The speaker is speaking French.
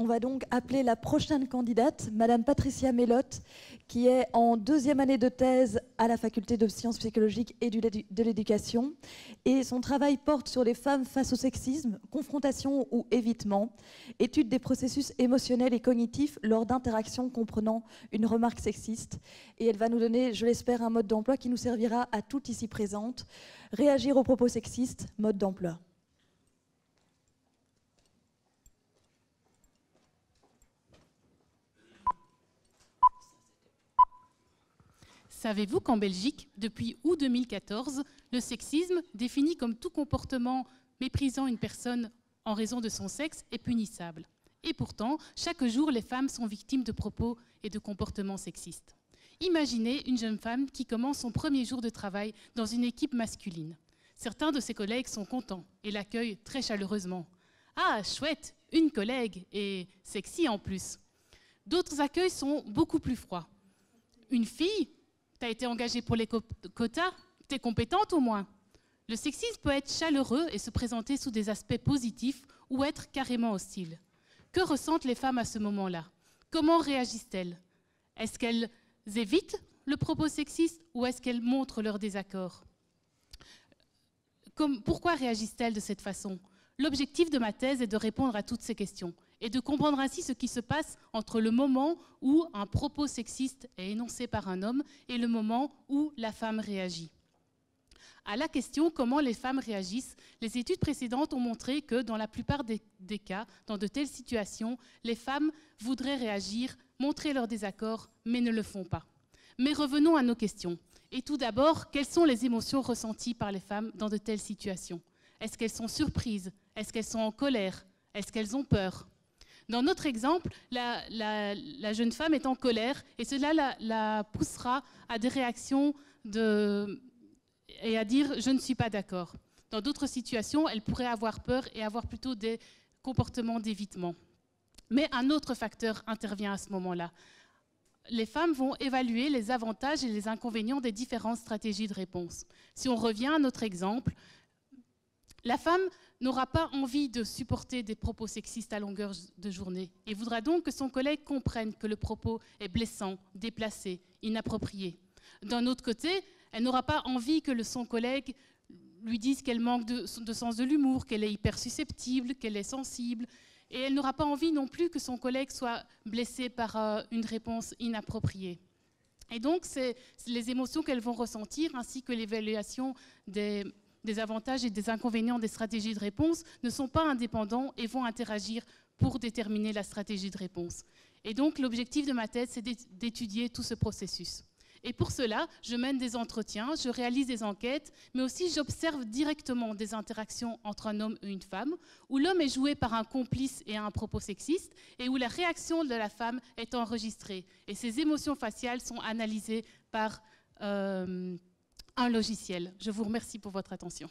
On va donc appeler la prochaine candidate, Madame Patricia Melotte, qui est en 2e année de thèse à la faculté de sciences psychologiques et de l'éducation. Et son travail porte sur les femmes face au sexisme, confrontation ou évitement, étude des processus émotionnels et cognitifs lors d'interactions comprenant une remarque sexiste. Et elle va nous donner, je l'espère, un mode d'emploi qui nous servira à toutes ici présentes. Réagir aux propos sexistes, mode d'emploi. Savez-vous qu'en Belgique, depuis août 2014, le sexisme, défini comme tout comportement méprisant une personne en raison de son sexe, est punissable? Et pourtant, chaque jour, les femmes sont victimes de propos et de comportements sexistes. Imaginez une jeune femme qui commence son premier jour de travail dans une équipe masculine. Certains de ses collègues sont contents et l'accueillent très chaleureusement. « Ah, chouette, une collègue, et sexy en plus !» D'autres accueils sont beaucoup plus froids. « Une fille ? T'as été engagée pour les quotas, t'es compétente au moins. » Le sexisme peut être chaleureux et se présenter sous des aspects positifs ou être carrément hostile. Que ressentent les femmes à ce moment-là? Comment réagissent-elles? Est-ce qu'elles évitent le propos sexiste ou est-ce qu'elles montrent leur désaccord? Pourquoi réagissent-elles de cette façon? L'objectif de ma thèse est de répondre à toutes ces questions et de comprendre ainsi ce qui se passe entre le moment où un propos sexiste est énoncé par un homme et le moment où la femme réagit. À la question comment les femmes réagissent, les études précédentes ont montré que dans la plupart des cas, dans de telles situations, les femmes voudraient réagir, montrer leur désaccord, mais ne le font pas. Mais revenons à nos questions. Et tout d'abord, quelles sont les émotions ressenties par les femmes dans de telles situations? Est-ce qu'elles sont surprises? Est-ce qu'elles sont en colère? Est-ce qu'elles ont peur? Dans notre exemple, la jeune femme est en colère et cela la poussera à des réactions et à dire « je ne suis pas d'accord ». Dans d'autres situations, elle pourrait avoir peur et avoir plutôt des comportements d'évitement. Mais un autre facteur intervient à ce moment-là. Les femmes vont évaluer les avantages et les inconvénients des différentes stratégies de réponse. Si on revient à notre exemple, la femme n'aura pas envie de supporter des propos sexistes à longueur de journée et voudra donc que son collègue comprenne que le propos est blessant, déplacé, inapproprié. D'un autre côté, elle n'aura pas envie que son collègue lui dise qu'elle manque de sens de l'humour, qu'elle est hyper susceptible, qu'elle est sensible. Et elle n'aura pas envie non plus que son collègue soit blessé par une réponse inappropriée. Et donc, c'est les émotions qu'elles vont ressentir, ainsi que l'évaluation des avantages et des inconvénients des stratégies de réponse, ne sont pas indépendants et vont interagir pour déterminer la stratégie de réponse. Et donc, l'objectif de ma thèse, c'est d'étudier tout ce processus. Et pour cela, je mène des entretiens, je réalise des enquêtes, mais aussi j'observe directement des interactions entre un homme et une femme, où l'homme est joué par un complice et un propos sexiste, et où la réaction de la femme est enregistrée. Et ces émotions faciales sont analysées par un logiciel. Je vous remercie pour votre attention.